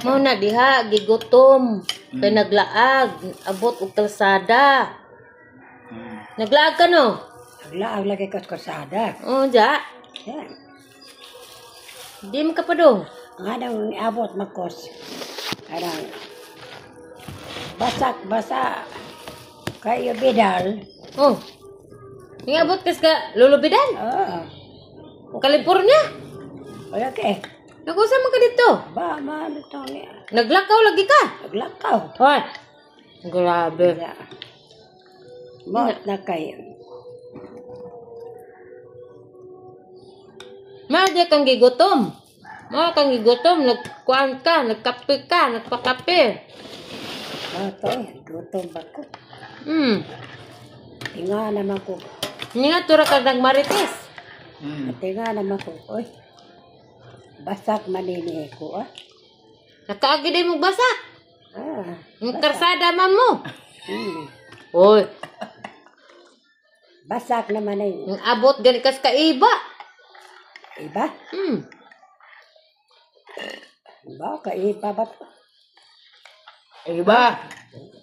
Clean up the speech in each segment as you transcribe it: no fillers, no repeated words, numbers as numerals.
Mao na diha gigutom. Kay naglaag, abot og kalsada. Naglaag ka no? Naglaag lagi ko sa kalsada. Oh, ja. Yan. Di man ka pa dong. Nga daw abot magkos. Arang. Basa. Kayo bidal. Oh. Ngabot kas ka lulubidan? Oo. California. Wala ka eh. Nakusa man ka dito. Ba, ito niya. Naglakaw lagi ka. Naglakaw. Hoy. Grabe. Mot na kayo. Madi kang gigutom. Nagkuan ka, nagkape ka, nagpakape. Ito eh, gutom ba ko? Tinga naman ko. Hindi nga tura ka nagmarites. Tinga naman ko. Oy, basak manini ko ah. Nakaagi din mo basak. Ang karsada man mo. Oy. Basak naman eh. Ang abot gani kas kaiba. Iba? Ba, kaiba ba ito? Iba.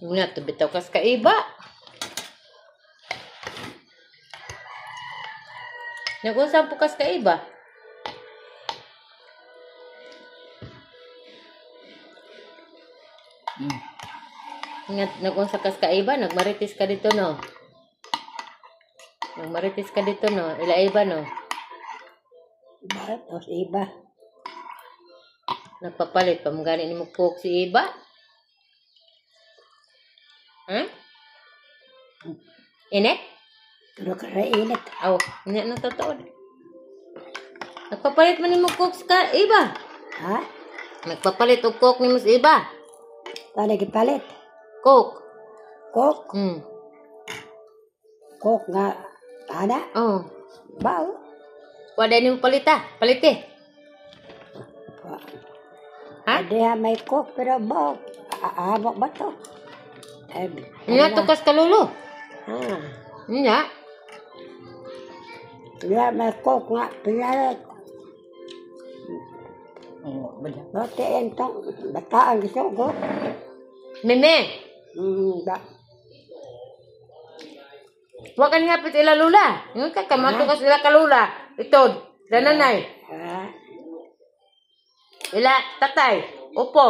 Nga, bitaw kas kaiba. Nag-usap po kas kaiba. Nga, nag-usap kas kaiba, nagmaritis ka dito no. Nagmaritis ka dito no. Ila iba no. Ba, tos iba. Nagpapalit pa mo gani ni mo cook si iba. Init? Pero karainit. Aw, hindi na totoo. Nagpapalit man ni mo cook ka iba. Ha? Nagpapalit og cook ni mo si iba. Tala gipalit. Cook. Kok? Kok nga. Ana? Oh. Ba? Wala ni mo palita. Palite. Ha? Ada may kok pero ba? Aabok ba to? Nga to kas kalulo. Nga. Nga may kok nga. Pinalit. Bate entong. Bataan gusto ko. Meme. Ba? Wa kan nga pit ila lula. Yung ka kamato kas ila kalula. Itod. Dananay. Ila tatay. Upo.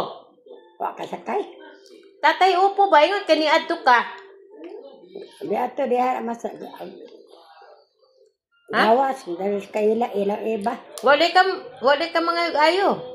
Wa kasakay. Tatay upo ba? Ingon kani adto ka. Di ato diha mas gawas dahil kaila ilang iba. Wala ka mga ayo.